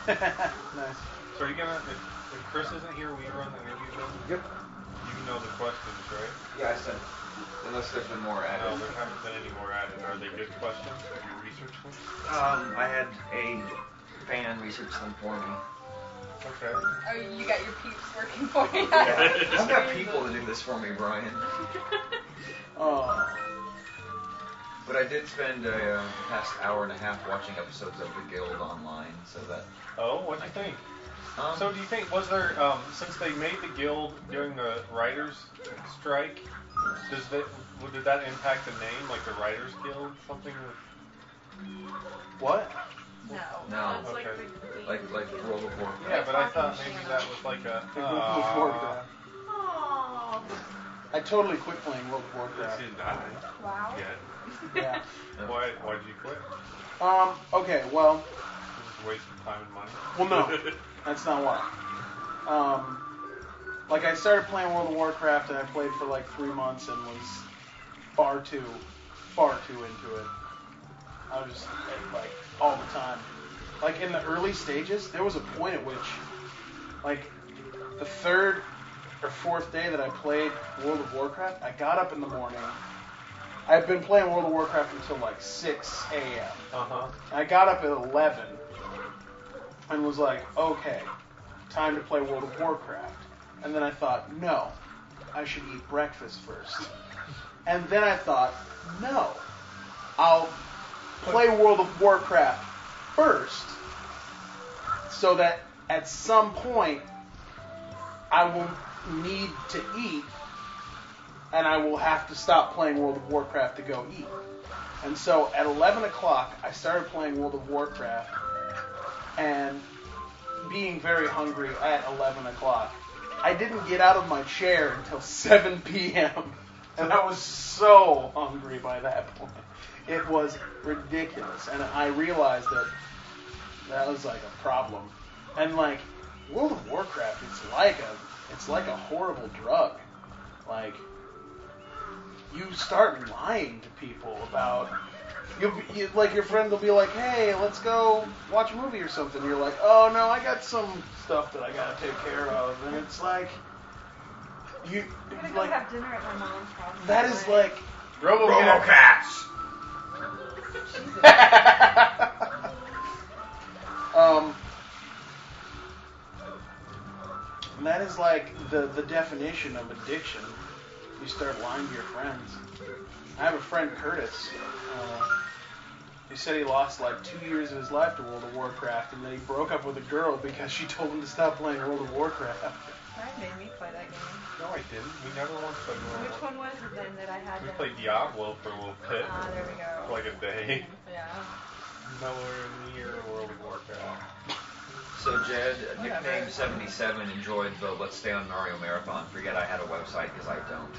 Nice. So are you gonna? If Chris isn't here, we run the interview then? Yep. You know the questions, right? Yeah, I said. Unless there's been more added. No, there haven't been any more added. Are they good questions? Have you researched them? I had a fan research them for me. Okay. Oh, you got your peeps working for you. I've got people to do this for me, Brian. Oh. But I did spend a past hour and a half watching episodes of The Guild online, so that. Oh, what'd you think? So do you think, was there, since they made the guild during the writers' strike, did that impact the name, like the Writers Guild, something with... What? No. It's Okay. Like World of Warcraft. Yeah, but I thought maybe that was like a... Warcraft. Aww. I totally quit playing World of Warcraft. didn't die Wow. yet. Yeah. Why'd you quit? Okay, well... Just wasting time and money? Well, no. That's not why. Like, I started playing World of Warcraft, and I played for like 3 months and was far too into it. I was just, like, all the time. Like, in the early stages, there was a point at which, like, the 3rd or 4th day that I played World of Warcraft, I got up in the morning. I'd been playing World of Warcraft until, like, 6 a.m. Uh-huh. I got up at 11 and was like, okay, time to play World of Warcraft. And then I thought, no, I should eat breakfast first. And then I thought, no, I'll play World of Warcraft first so that at some point I will need to eat and I will have to stop playing World of Warcraft to go eat. And so at 11 o'clock, I started playing World of Warcraft and being very hungry at 11 o'clock. I didn't get out of my chair until 7 p.m. And I was so hungry by that point. It was ridiculous. And I realized that that was like a problem. And like, World of Warcraft, it's like a horrible drug. Like, you start lying to people about... like, your friend will be like, hey, let's go watch a movie or something. You're like, oh, no, I got some stuff that I got to take care of. And it's like... I'm gonna go have dinner at my mom's house. That is like... RoboCats! And that is like the definition of addiction. You start lying to your friends. I have a friend, Curtis. He said he lost like 2 years of his life to World of Warcraft, and then he broke up with a girl because she told him to stop playing World of Warcraft. Brian made me play that game. No, I didn't. We never once played World of Which one was it then that I had We to... played Diablo for a little bit. Ah, there we go. For like a day. Yeah. Nowhere near World of Warcraft. So Jed, nickname 77, enjoyed the Let's Stay on Mario Marathon. Forget I had a website because I don't.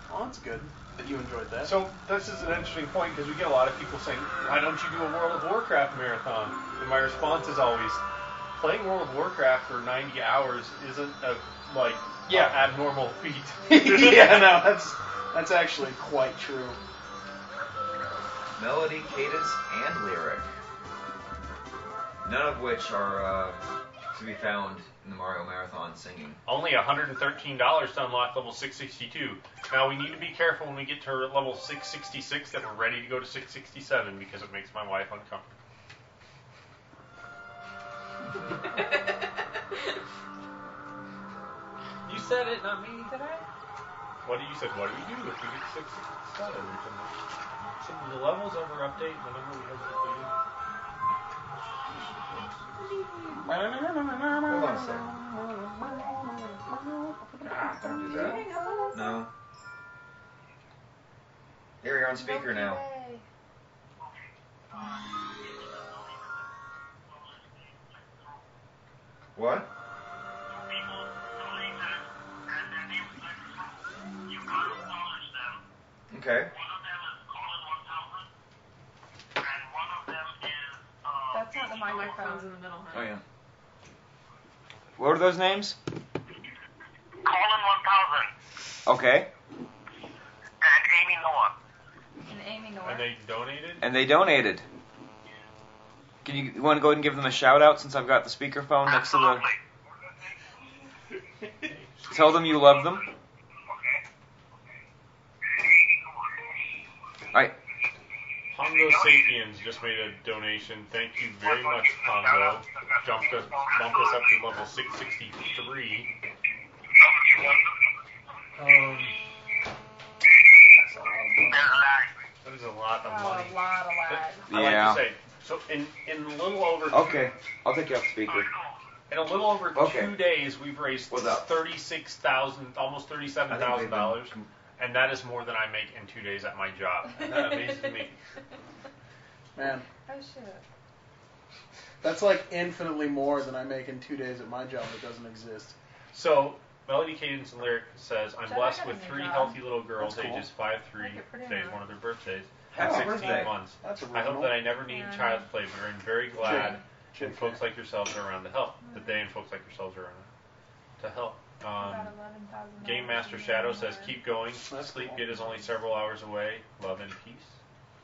Well, that's good that you enjoyed that. So this is an interesting point because we get a lot of people saying, why don't you do a World of Warcraft marathon? And my response is always, playing World of Warcraft for 90 hours isn't a, like, abnormal feat. Yeah, no, that's actually quite true. Melody, cadence, and lyric. None of which are to be found in the Mario Marathon singing. Only $113 to unlock level 662. Now we need to be careful when we get to level 666 that we're ready to go to 667 because it makes my wife uncomfortable. You said it, not me. Did I? What do you said? What do we do if we get 667 or something? So the levels ever update whenever we have completed? Hold on a second. Don't do that. No. Here, you're on speaker now. What? Okay. That's not the microphone's in the middle, huh? Oh, yeah. What are those names? Colin 1000. Okay. And Amy Noah. And Amy Nora. And they donated? And they donated. You want to go ahead and give them a shout out since I've got the speakerphone next to the. Tell them you love them. Alright. Pongo Sapiens just made a donation. Thank you very much, Pongo. Bumped us up to level 663. That is a lot of money. A lot. I like to say, so in a little over Okay, I'll take you off speaker. in a little over 2 days, we've raised What's up? $36,000, almost $37,000, and that is more than I make in 2 days at my job. And that amazes me. Man, Oh shit. that's like infinitely more than I make in 2 days at my job that doesn't exist. So, Melody Cadence and Lyric says, I'm Should I blessed have with a new 3 job? healthy little girls, That's cool. ages 5, 3, Make it pretty today's enough. one of their birthdays, Happy and 16 birthday. months. That's I original. hope that I never need Yeah. child's play, but I'm very glad Chick. when folks like yourselves are around to help. The day and folks like yourselves are around to help. About 11,000 Game Master dollars Shadow a says, year. keep going. That's Sleep cool. Good is only several hours away. Love and peace.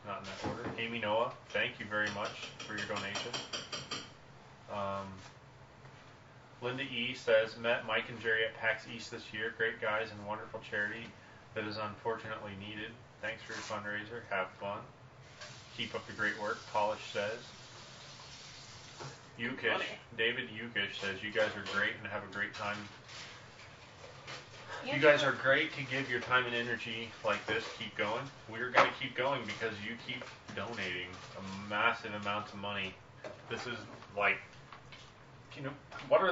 Not in that order. Amy Noah, thank you very much for your donation. Linda E. says, met Mike and Jerry at PAX East this year. Great guys and wonderful charity that is unfortunately needed. Thanks for your fundraiser. Have fun. Keep up the great work, Polish says. Yukish, David Yukish says, you guys are great and have a great time. You guys are great to give your time and energy like this. Keep going. We're going to keep going because you keep donating a massive amount of money. This is like, what are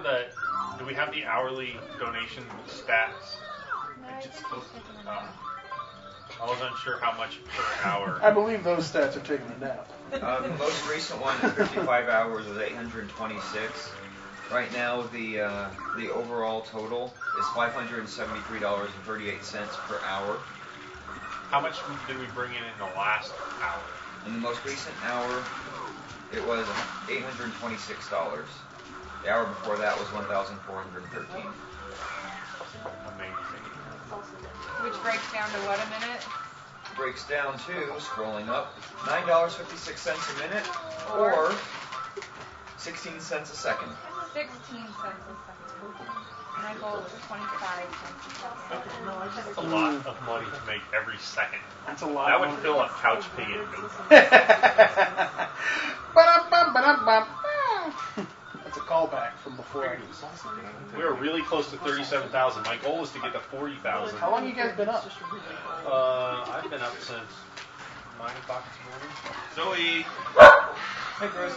do we have the hourly donation stats? No, I think he's taking a nap. I wasn't sure how much per hour. I believe those stats are taking a nap. The most recent one in 55 hours was 826. Right now, the overall total is $573.38 per hour. How much did we bring in the last hour? In the most recent hour, it was $826. The hour before that was $1,413. Amazing. Which breaks down to what a minute? Breaks down to, scrolling up, $9.56 a minute or 16 cents a second. 16 cents a second. My goal was 25 cents a second. That's a lot of money to make every second. That's a lot. That would of fill a couch pig in. Ba-dum-bum-ba-dum-bum. That's a callback from before. We were really close to 37,000. My goal was to get to 40,000. How long you guys been up? I've been up since 9 o'clock this morning. Zoe! Hey, Chris.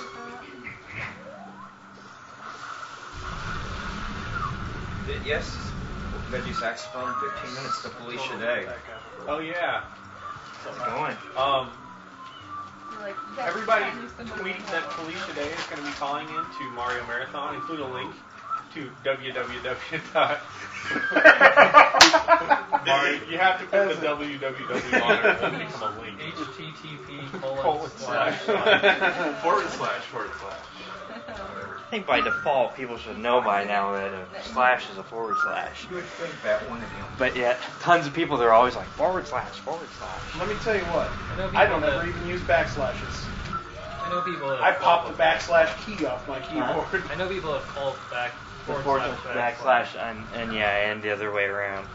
Yes, veggie saxophone, 15 minutes to Felicia Day. Oh, yeah. How's it going? You're like, yes, Everybody I knew somebody tweet would that help. Felicia Day is going to be calling in to Mario Marathon. Include a link to www. You have to put the www on it. It won't become a link. http:// I think by default people should know by now that a slash is a forward slash. You would think that one of you. But yet, tons of people they're always like forward slash. Let me tell you what. I don't ever even use backslashes. I know people that I pop the backslash key off my keyboard. I know people that call back Forward backslash and yeah, and the other way around.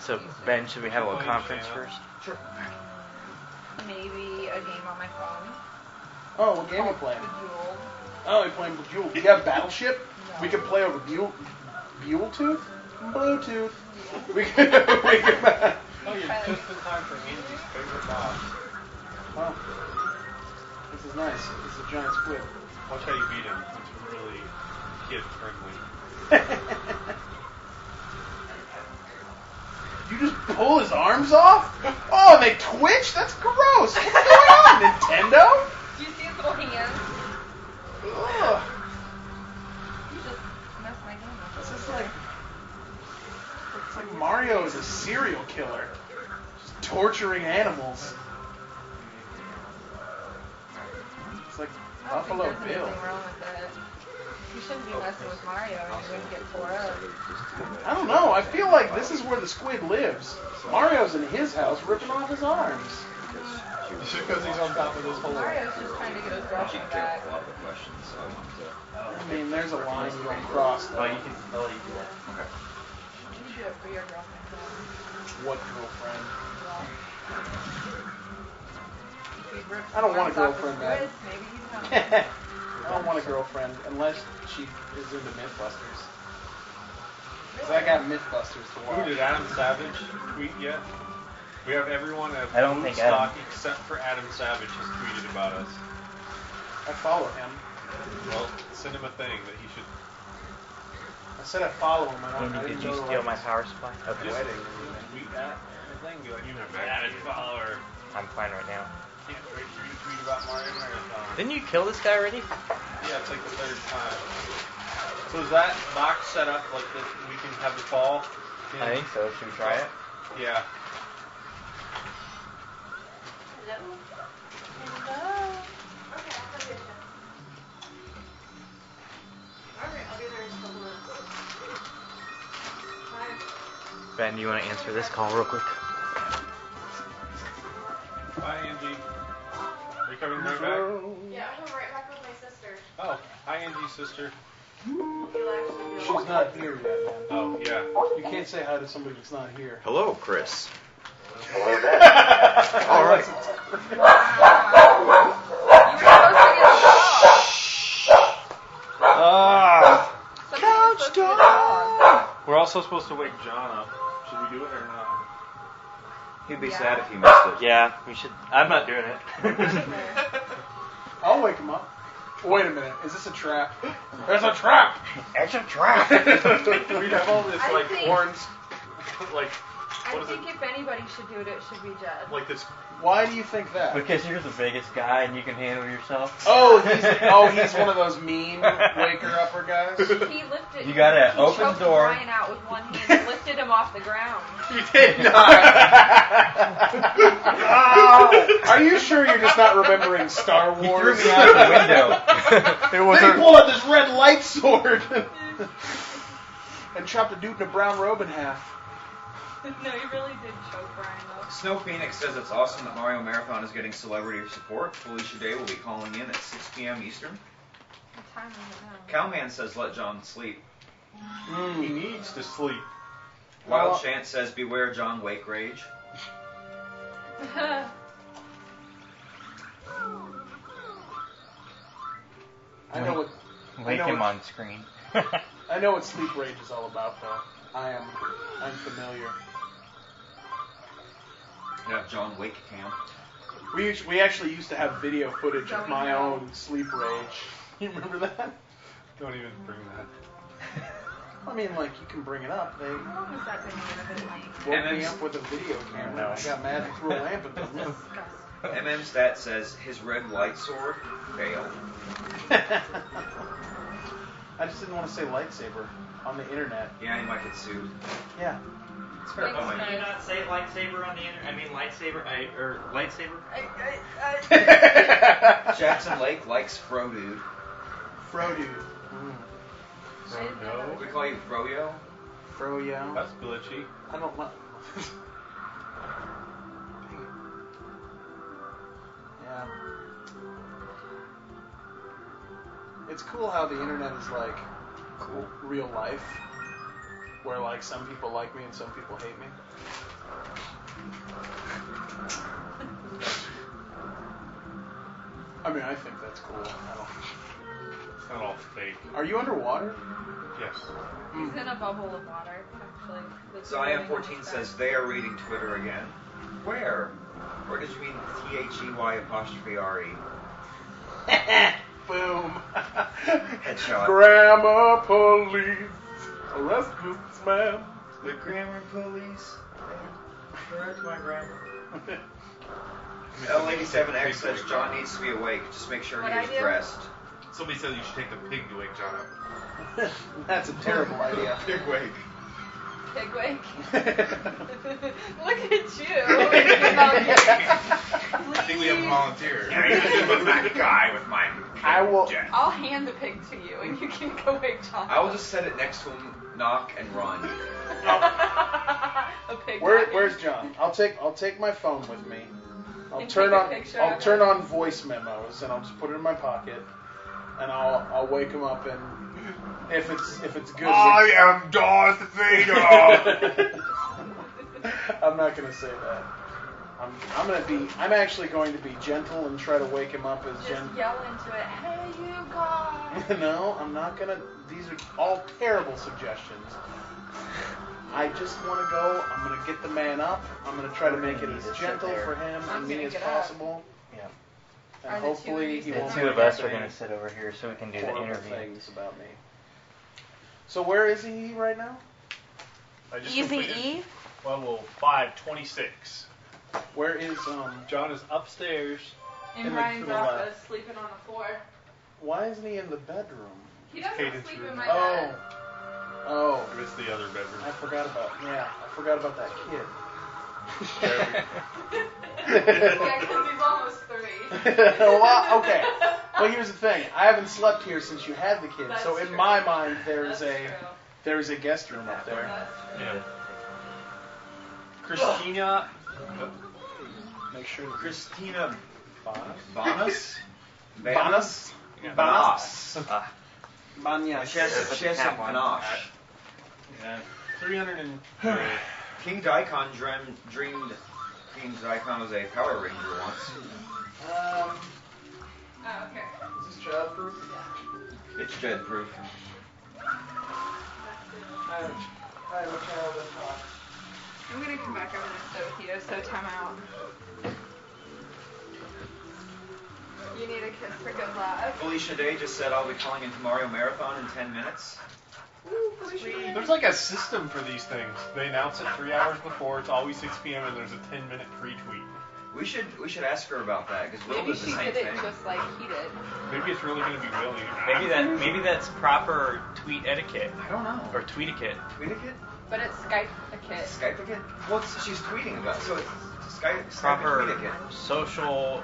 So Ben, should we have a little conference first? Sure. Maybe a game on my phone. Oh, what game are you playing? Bejeweled. Oh, we're playing Bejeweled. You have Battleship? No. We can play over Bluetooth? Bluetooth. We can Oh, you're just in time for Andy's favorite boss. Wow. This is nice. This is a giant squid. Watch how you beat him. It's really kid-friendly. You just pull his arms off? Oh, and they twitch? That's gross. What's going on, Nintendo? Do you see his little hands? Ugh. You just messed my game up. This is like... It's like Mario is a serial killer. Just torturing animals. It's like I don't think Buffalo there's Bill. anything wrong with it. You shouldn't be messing with Mario and you wouldn't get tore up. I don't know. I feel like this is where the squid lives. Mario's in his house ripping off his arms. Just because he's on top of this whole. Mario's just trying to get his She girlfriend came back. with a lot of the questions, so I wanted to. I mean, there's a line you don't cross. Oh, you can. Oh, you can. Okay. You do it for your girlfriend. What girlfriend? I don't want a girlfriend, man. Maybe you don't. I don't want a girlfriend unless she is into Mythbusters. Because I got Mythbusters to Who watch. did Adam Savage tweet yet? We have everyone at I don't think Woodstock Adam- except for Adam Savage has tweeted about us. I follow him. Well, send him a thing that he should. I said I follow him. I Andy, didn't did you go to, steal like, my power supply? Okay. Just wedding. tweet that thing. Be like, you have an added follower. I'm fine right now. Can't wait for you to tweet about Mario Marathon. Didn't you kill this guy already? Yeah, it's like the third time. So is that box set up like that we can have the fall? I think so. Should we try it? Yeah. Hello? Okay, I'll put it in. Alright, I'll be there in a couple minutes. Bye. Ben, do you want to answer this call real quick? Bye, Angie. Are you coming right back? Yeah, I'm going right back with my sister. Oh, hi, Angie's sister. She's not here yet, man. Oh, yeah. You can't say hi to somebody that's not here. Hello, Chris. Hello there. All right. Couch dog. We're also supposed to wake John up. Should we do it or not? He'd be Yeah. sad if he missed it. Yeah, we should. I'm not doing it. I'll wake him up. Wait a minute. Is this a trap? There's a trap! It's a trap. We have all this I like think- orange, like I what is think it? if anybody should do it, it should be Jed. Like this. Why do you think that? Because you're the biggest guy and you can handle yourself. Oh, he's one of those mean waker-upper guys? He lifted. You gotta he open choked the door. Ryan out with one hand and lifted him off the ground. You did not. Are you sure you're just not remembering Star He threw Wars? me out the window. It was Then he a, pulled out this red light sword and chopped a dude in a brown robe in half. No, he really did choke Ryan though. Snow Phoenix says it's awesome that Mario Marathon is getting celebrity support. Felicia Day will be calling in at 6 p.m. Eastern. What time is it now? Cowman says let John sleep. He needs to sleep. Wild Well- Chant says beware John Wake Rage. I know what wake know him what- on screen. I know what sleep rage is all about, though. I'm familiar. Yeah, John Wake Cam. We actually used to have video footage of Joey my Hill. own sleep rage. You remember that? Don't even bring that. I mean, like, you can bring it up. They How long has that been here? Like, woke me MM's up with a video camera. No. I got mad and threw a lamp at them. disgusting. MM Stat says his red light sword failed. I just didn't want to say lightsaber on the internet. Yeah, he might get sued. Yeah. It's fair Thanks, point. guys. Can you not say lightsaber on the internet? I mean lightsaber, or lightsaber? Jackson Lake likes Fro Dude. Frodo. I didn't know that was We call you Froyo. Froyo. That's glitchy. I don't know. Yeah. It's cool how the internet is like Cool. real life, where like some people like me and some people hate me. I mean, I think that's cool. I don't. It's not all fake. Are you underwater? Yes. He's in a bubble of water, actually. That's So I am really 14 nice says back. they are reading Twitter again. Where? Or did you mean THEY''RE? Boom. Headshot. Grammar police arrest this man. The grammar police. Correct my grammar. L87X says John needs to be awake. Just make sure What'd he I is do? dressed. Somebody said you should take the pig to wake John up. That's a terrible idea. Big wake. Pigwig. Look at you. I think we have a volunteer. with that guy with my I will. jet. I'll hand the pig to you, and you can go wake John. I will just set it next to him, knock, and run. A pig. Where's John? I'll take my phone with me. I'll And turn take a on picture I'll of turn it. on voice memos and I'll just put it in my pocket and I'll wake him up and if it's good. I am Darth Vader. I'm not gonna say that. I'm actually going to be gentle and try to wake him up as Just gentle. yell into it, hey, you guys. No, I'm not gonna. These are all terrible suggestions. I just want to go. I'm gonna get the man up. I'm gonna try to make it as gentle for him I'm and me gonna as get up. possible. Yeah. And Are the two of hopefully you he sitting won't The there? two bring of us up are any going to sit over here so we can do the horrible interview. things about me. So where is he right now? I just Easy completed E? level 526. Where is John is upstairs. In In the- Ryan's to the left. office, sleeping on the floor. Why isn't he in the bedroom? He doesn't Cadence sleep room. in my Oh. bed. Oh. I missed the other bedroom. I forgot about that kid. Yeah, because he's almost 3. Well, okay. Well, here's the thing. I haven't slept here since you had the kid, That's so in true. my mind That's true. there's a guest room up there. That's true. Yeah. Christina. Make sure. Christina Bonas? Banas? Banas. Yeah. Banas. Ah, Banyas. She has some panache. Yeah. 300 and. King Daikon dreamed King Daikon was a Power Ranger once. Oh, okay. Is this childproof? It's bed proof. I have a child in talk. I'm gonna come back over this with you, so time out. You need a kiss for good luck. Felicia Day just said I'll be calling into Mario Marathon in 10 minutes. Ooh, Felicia. There's like a system for these things. They announce it 3 hours before. It's always 6 p.m. and there's a 10-minute free tweet. We should ask her about that because Will Maybe did the she same did it thing. just like he did. Maybe it's really going to be Willie. maybe that's proper tweet etiquette I don't know. or tweet etiquette. Tweetikit? But it's Skype a kid. Skype-ikit? Well, she's tweeting about it, so it's Skype Proper tweetikit. social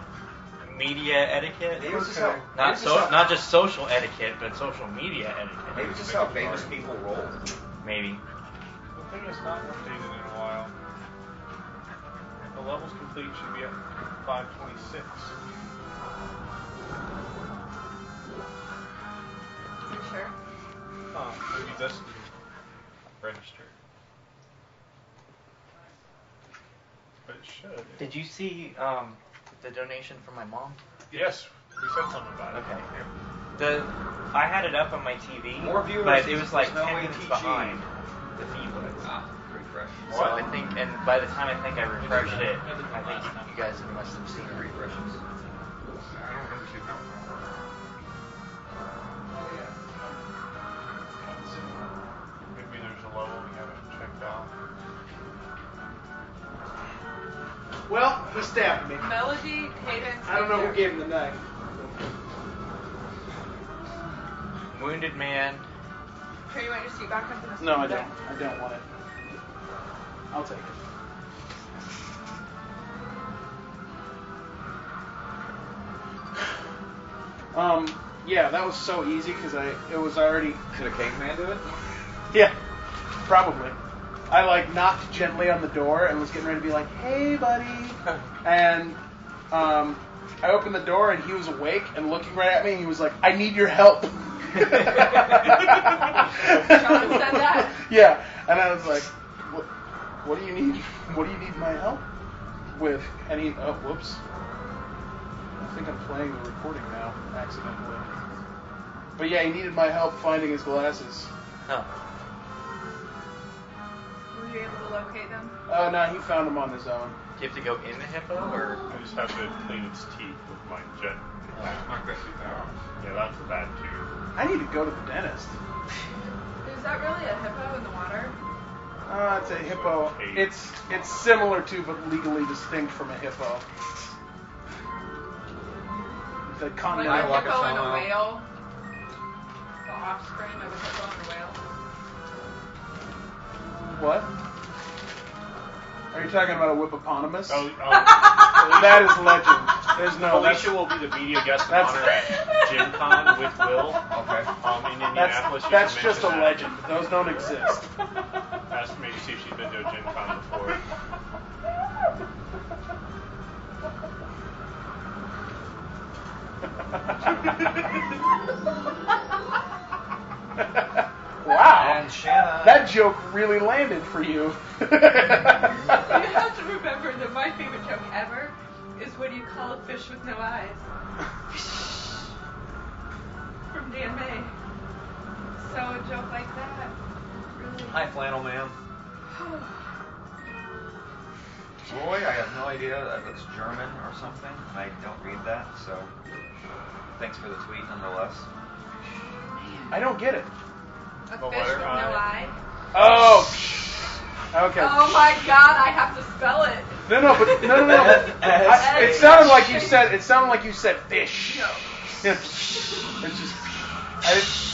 media etiquette. Maybe it's just how, Not just social etiquette, but social media etiquette. maybe it's just how famous people roll. Maybe. The thing is not updated in a while. The levels complete should be at 526. You sure? Huh, maybe this registered. But it should. Did you see the donation from my mom? Yes, we said something about it. Okay. I had it up on my TV, More viewers, but it was like there's no 10 minutes ATG. behind the feed was. Ah, refresh. So I think, and by the time I think I refreshed it, I think you guys must have seen it. Refreshes. I don't remember seeing that one. Maybe there's a level we haven't checked out. Well, he stabbed me. Melody, Cadence. I don't know who Victor. gave him the knife. Wounded man. Here, you want your seat back up? No, I don't. I don't want it. I'll take it. Yeah, that was so easy because it was already. Did a caveman do it? Yeah, probably. I like knocked gently on the door and was getting ready to be like, "Hey, buddy," and I opened the door and he was awake and looking right at me. And he was like, "I need your help." John said that? Yeah, and I was like, "What do you need? What do you need my help with?" And he, oh, whoops. I think I'm playing the recording now, accidentally. But yeah, he needed my help finding his glasses. Oh. Were you able to locate them? Oh, no, he found them on his own. Do you have to go in the hippo or? I just have to clean its teeth with my jet. Knock that shit out. Yeah, that's bad too. I need to go to the dentist. Is that really a hippo in the water? It's a hippo. It's similar to, but legally distinct from a hippo. The Like continental. a hippo and a whale? The offspring of a hippo and a whale? What? Are you talking about a whippopotamus? Oh, That is legend. There's no. Felicia will be the media guest of honor at Gen Con with Will Okay. in Indianapolis. That's You just a should mention legend. Those don't exist. that. Ask me to see if she's been to a Gen Con before. Wow. And Shanna. That joke really landed for you. You have to remember that my favorite joke ever is when you call a fish with no eyes. From Dan May. So a joke like that, really. Hi, Flannel Man. Roy, I have no idea if it's German or something. I don't read that, so thanks for the tweet nonetheless. I don't get it. A The fish with letter no I. eye. Oh. Okay. Oh my God! I have to spell it. No, but no. It sounded like you said. It sounded like you said fish. No. It's just.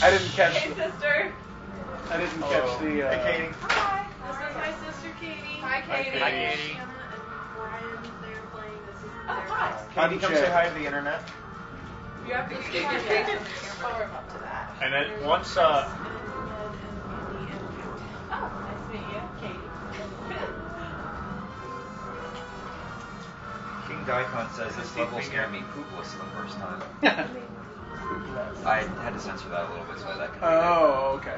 I didn't catch. Hey, sister. I didn't catch the. Hey, Katie. Hi. This is my sister Katie. Hi, Katie. Hi, Katie. Shanna and Brian, they're playing This Is Oh, hi. Katie, come say hi to the internet. You have to keep your face on the camera. Up to that. And then once, Oh, nice to meet you, Katie. King Daikon says this level scared me poopless the first time. I had to censor that a little bit so that could. Oh, okay.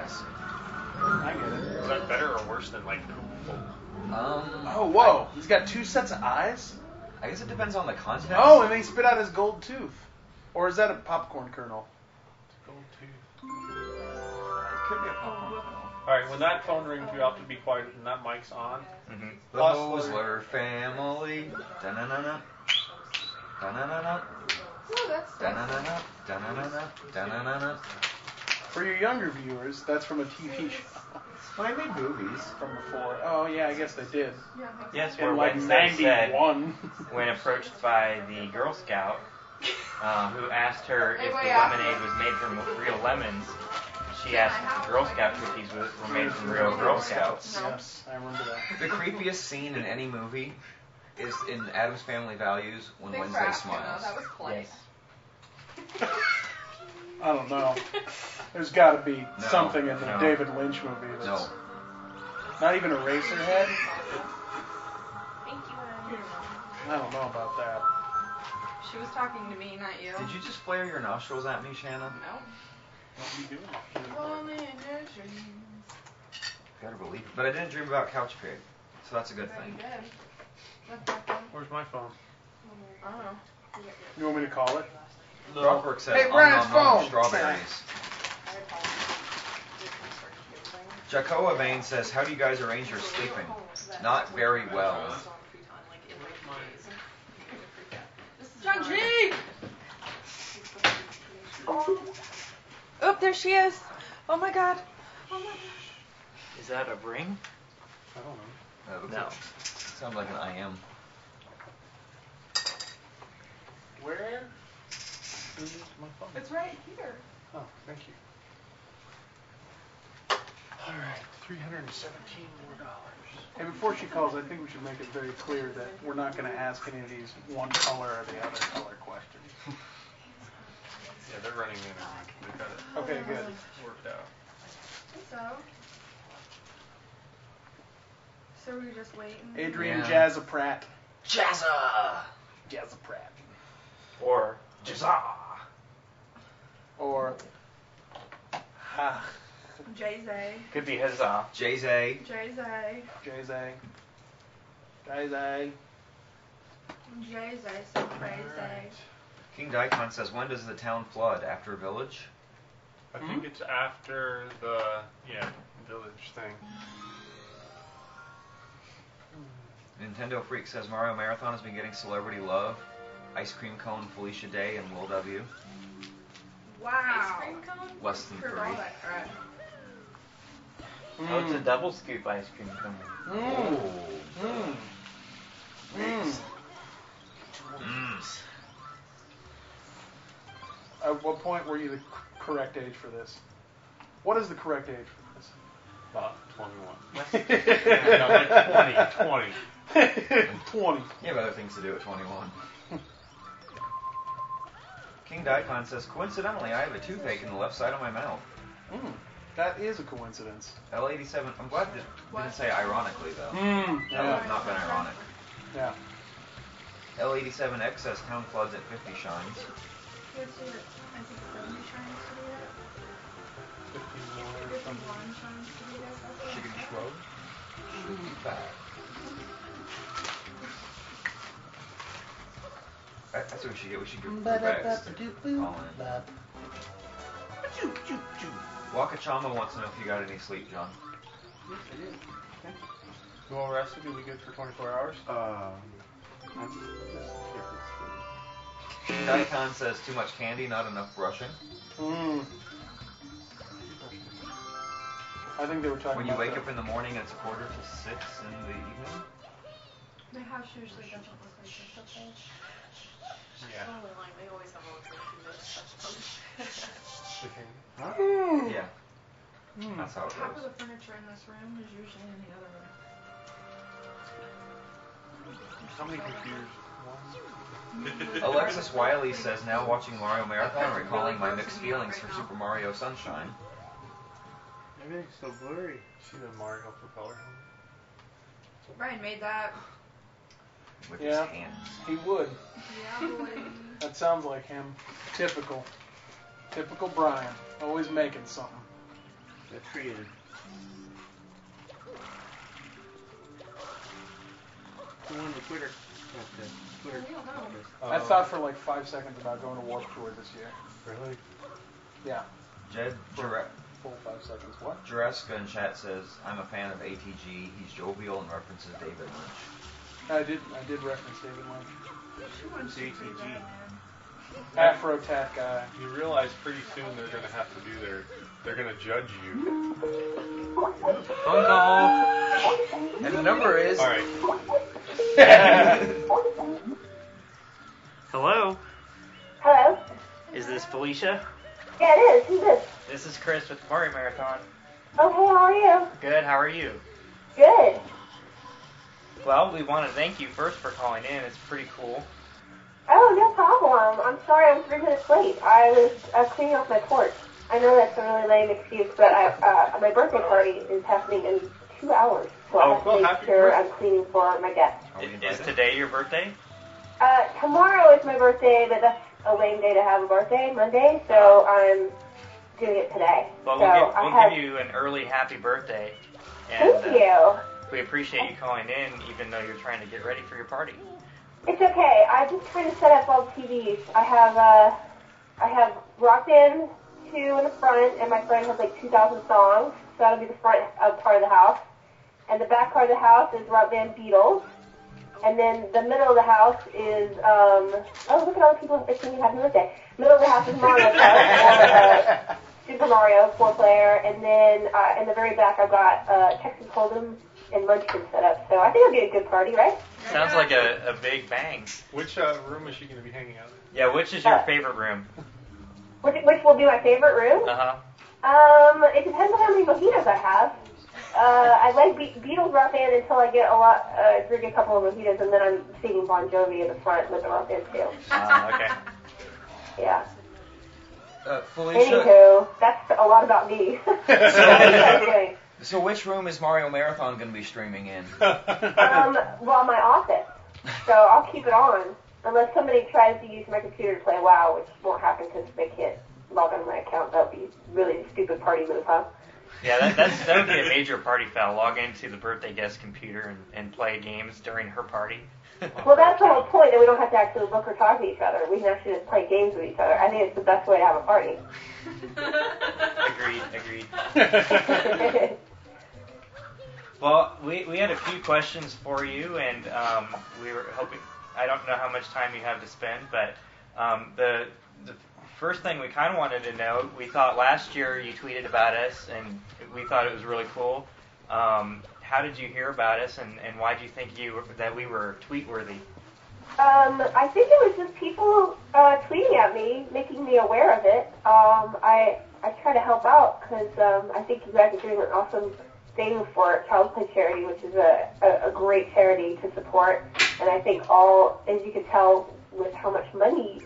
I get it. is that better or worse than like poop? Oh, whoa! He's got two sets of eyes. I guess it depends on the context. Oh, and then he spit out his gold tooth. Or is that a popcorn kernel? Gold tooth. It could be a popcorn kernel. Alright, when that phone rings, you have to be quiet and that mic's on. Mm-hmm. The Hustler. Hosler family. Da-na-na-na. Da-na-na-na. Ooh, that's Da-na-na-na. Da-na-na-na. Da-na-na-na. For your younger viewers, that's from a TV show Well, I made movies. from before. Oh, yeah, I guess they did. Yes, where In like Wednesday said, 91. when approached by the Girl Scout, who asked her if the Anybody ask lemonade was made from real lemons, she asked if the Girl Scout cookies were made from real Girl Scouts. Yes, I remember that. The creepiest scene in any movie is in Addams Family Values when Thanks for Wednesday asking, though. smiles. That was polite. I don't know. There's got to be No, something in the no. David Lynch movie that's No. not even Eraserhead. Thank you. I don't know about that. She was talking to me, not you. Did you just flare your nostrils at me, Shanna? No. What are you doing? Only in your dreams. Better believe it. But I didn't dream about Couch Pig, so that's a good But you thing. did. What's that then? Where's my phone? I don't know. You want me to call it? Dropwork says, Hey, Brian's phone. Strawberries. Jacoa Vane says, how do you guys arrange your sleeping? Not very well. John G! Oh, there she is. Oh my God. Oh my gosh. Is that a ring? I don't know. That looks No. like- sounds like an I am. Where is my phone? It's right here. Oh, thank you. All right, $317 more. Hey, before she calls, I think we should make it very clear that we're not going to ask any of these one color or the other color questions. Yeah, they're running in. We've got it Okay, good. worked out. So we're just waiting. Adrian Yeah. Jazza Pratt. Jazza! Jazza Pratt. Or Jazza! Or ha. Jay-Zay. could be huzzah. Jay-Zay. Jay-Zay. Jay-Zay. Jay-Zay. Jay-Zay. So crazy. King Daikon says, when does the town flood? After Village? I think it's after the, village thing. Nintendo Freak says, Mario Marathon has been getting celebrity love. Ice Cream Cone, Felicia Day, and Will W. Wow. Ice cream cone? Less than Heard 3. all that crap. Oh, it's a double scoop ice cream cone. Oh. At what point were you the correct age for this? What is the correct age for this? About 21. No, like 20. 20. You have other things to do at 21. King Daikon says, coincidentally, I have a toothache in the left side of my mouth. That is a coincidence. L87, I'm glad that didn't say ironically, though. That would have not been ironic. Yeah. L87X says, town floods at 50 shines. Yeah, so I think 70 shrines to do that. 15 more or 51 something. shrines to do that. She can just roll. Back. That's what we should get. We should get Rex to call in. Wakachama wants to know if you got any sleep, John. Yes, I did. Okay. You all rested? Are we good for 24 hours? I'm just here Daikon says too much candy, not enough brushing. I think they were talking When you about wake that. up in the morning, it's 5:45 in the evening. My house usually doesn't look like this, okay? Yeah. Totally like they always have all the stuff. Yeah. That's how it Half of goes. the furniture in this room is usually in the other room. How many computers? Alexis Wiley says, now watching Mario Marathon, recalling my mixed feelings for Super Mario Sunshine. Everything's so blurry. See the Mario propeller? Ryan made that. With Yeah. his hands. He would. Yeah, boy. That sounds like him. Typical. Typical Brian. Always making something. That's creative. Who won the Twitter contest? Twitter I don't know. contest. I thought for like 5 seconds about going to Warped Tour this year. Really? Yeah. Jed Full 5 seconds. What? Jurassica in chat says, I'm a fan of ATG. He's jovial and references David Lynch. I did reference David Lynch. She wants to see CTG. that, man. Afro Tat guy. You realize pretty soon they're going to have to do they're going to judge you. Phone call. And the number is. All right. Hello? Hello? Is this Felicia? Yeah, it is. Who's this? This is Chris with Mario Marathon. Oh, hey, how are you? Good, how are you? Good. Well, we want to thank you first for calling in. It's pretty cool. Oh, no problem. I'm sorry I'm 3 minutes late. I was cleaning off my porch. I know that's a really lame excuse, but my birthday party is happening in 2 hours. So I have to make sure I'm cleaning for my guests. Is today your birthday? Tomorrow is my birthday, but that's a lame day to have a birthday, Monday, so I'm doing it today. Well, so we'll give you an early happy birthday. And, Thank you. We appreciate you calling in, even though you're trying to get ready for your party. It's okay. I'm just trying to set up all the TVs. I have Rock Band 2 in the front, and my friend has like 2,000 songs, so that'll be the front part of the house. And the back part of the house is Rock Band Beatles. And then the middle of the house is, oh, look at all the people singing Happy Birthday. Middle of the house is Mario Kart, or Super Mario 4-player. And then in the very back I've got Texas Hold'em and Munchkin set up. So I think it'll be a good party, right? Sounds like a big bang. Which room is she going to be hanging out in? Yeah, which is your favorite room? Which will be my favorite room? Uh-huh. It depends on how many mojitos I have. I like Beatles Rock Band until I get drink a couple of mojitos, and then I'm singing Bon Jovi in the front with the Rock Band too. Okay. Yeah. Felicia. Anywho, that's a lot about me. So which room is Mario Marathon going to be streaming in? Well, my office. So I'll keep it on unless somebody tries to use my computer to play WoW, which won't happen because they can't log on my account. That would be really a stupid party move, huh? Yeah, that would be a major party foul. Log into the birthday guest computer and play games during her party. Well, that's the whole point, that we don't have to actually look or talk to each other. We can actually just play games with each other. I think it's the best way to have a party. Agreed. Well, we had a few questions for you, and we were hoping, I don't know how much time you have to spend, but the first thing we kind of wanted to know, we thought last year you tweeted about us, and we thought it was really cool. How did you hear about us, and why did you think that we were tweet-worthy? I think it was just people tweeting at me, making me aware of it. I try to help out because I think you guys are doing an awesome thing for Child's Play Charity, which is a great charity to support. And I think as you can tell with how much money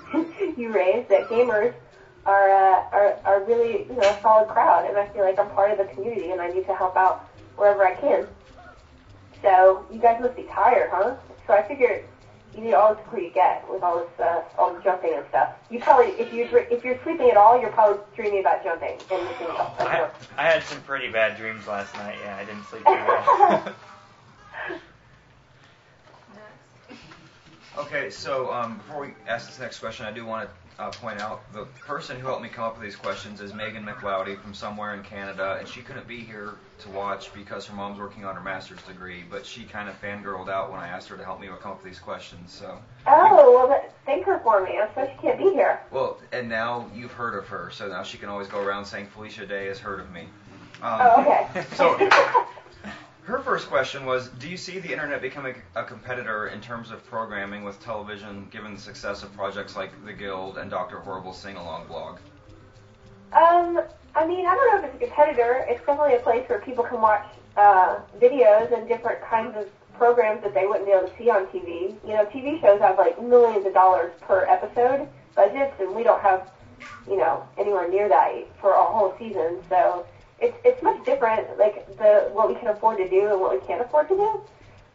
you raise, that gamers are really a solid crowd. And I feel like I'm part of the community, and I need to help out wherever I can. So you guys must be tired, huh? So I figured, You need all the support you get with all this, all the jumping and stuff. You probably, if you're sleeping at all, you're probably dreaming about jumping and missing stuff. I had some pretty bad dreams last night. Yeah, I didn't sleep too well. Okay, so before we ask this next question, I do want to point out the person who helped me come up with these questions is Megan McLeody from somewhere in Canada, and she couldn't be here to watch because her mom's working on her master's degree, but she kind of fangirled out when I asked her to help me come up with these questions. So. Oh, well, thank her for me. I'm sorry she can't be here. Well, and now you've heard of her, so now she can always go around saying Felicia Day has heard of me. Okay. So. Her first question was, do you see the internet becoming a competitor in terms of programming with television, given the success of projects like The Guild and Dr. Horrible's Sing-Along blog? I mean, I don't know if it's a competitor. It's definitely a place where people can watch videos and different kinds of programs that they wouldn't be able to see on TV. You know, TV shows have like millions of dollars per episode budgets, and we don't have, you know, anywhere near that for a whole season, so... It's much different, like what we can afford to do and what we can't afford to do.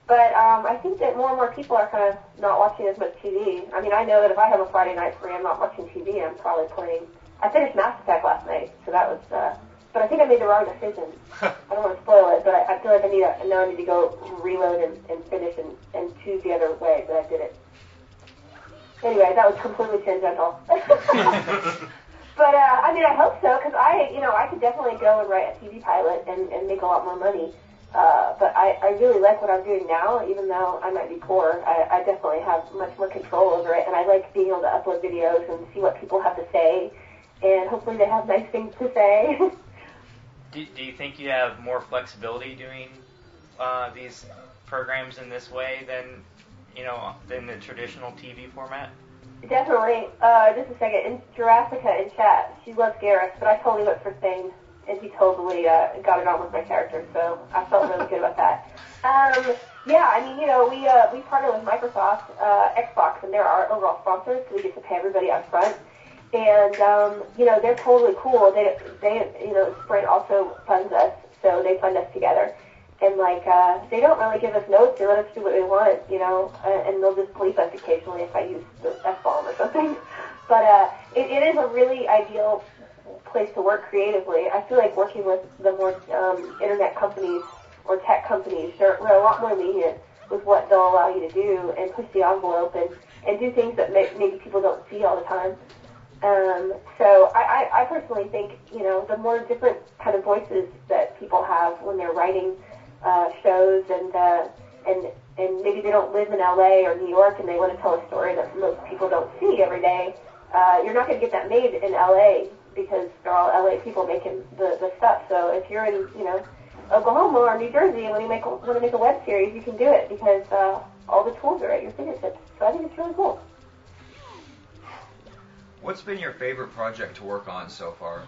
But I think that more and more people are kind of not watching as much TV. I mean, I know that if I have a Friday night free, I'm not watching TV. I'm probably playing. I finished Mass Effect last night, so that was. But I think I made the wrong decision. I don't want to spoil it, but I feel like I need to go reload and finish and choose the other way. But I did it. Anyway, that was completely tangential. But, I mean, I hope so, because I could definitely go and write a TV pilot and make a lot more money. But I really like what I'm doing now, even though I might be poor. I definitely have much more control over it, and I like being able to upload videos and see what people have to say, and hopefully they have nice things to say. Do you think you have more flexibility doing these programs in this way than the traditional TV format? Definitely. Just a second. In Jurassica in chat, she loves Garrus, but I totally went for Thane, and he totally got it on with my character, so I felt really good about that. Yeah, I mean, we partner with Microsoft, Xbox, and they're our overall sponsors, so we get to pay everybody up front. And, they're totally cool. They Sprint also funds us, so they fund us together. And, they don't really give us notes. They let us do what we want, and they'll just bleep us occasionally if I use the F-bomb or something. But it is a really ideal place to work creatively. I feel like working with the more internet companies or tech companies, they're a lot more lenient with what they'll allow you to do and push the envelope and do things that maybe people don't see all the time. So I personally think, the more different kind of voices that people have when they're writing shows and maybe they don't live in LA or New York and they want to tell a story that most people don't see every day. You're not going to get that made in LA because they're all LA people making the stuff. So if you're in, Oklahoma or New Jersey and want to make a web series, you can do it because all the tools are at your fingertips. So I think it's really cool. What's been your favorite project to work on so far?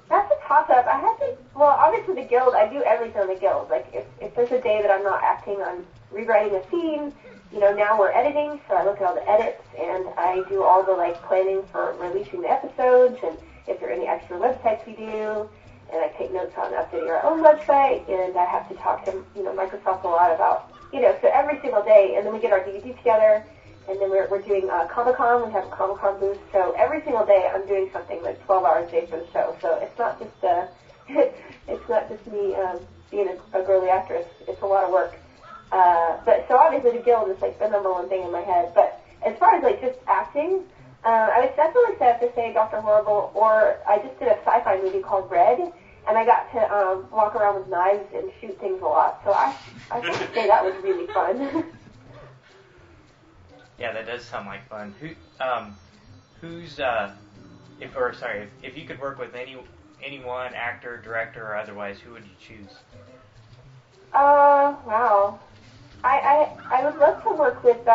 That's a toss-up. I have to, obviously the Guild, I do everything on the Guild. Like, if there's a day that I'm not acting on rewriting a scene, now we're editing, so I look at all the edits, and I do all the, planning for releasing the episodes, and if there are any extra websites we do, and I take notes on updating our own website, and I have to talk to, Microsoft a lot about, so every single day, and then we get our DVD together, and then we're doing Comic-Con. We have a Comic-Con booth. So every single day I'm doing something 12 hours a day for the show. So it's not just me being a girly actress. It's a lot of work. But so obviously the Guild is the number one thing in my head. But as far as just acting, I would definitely have to say Dr. Horrible, or I just did a sci-fi movie called Red, and I got to walk around with knives and shoot things a lot. So I have to say that was really fun. Yeah, that does sound like fun. If you could work with anyone, actor, director, or otherwise, who would you choose? Wow. I would love to work with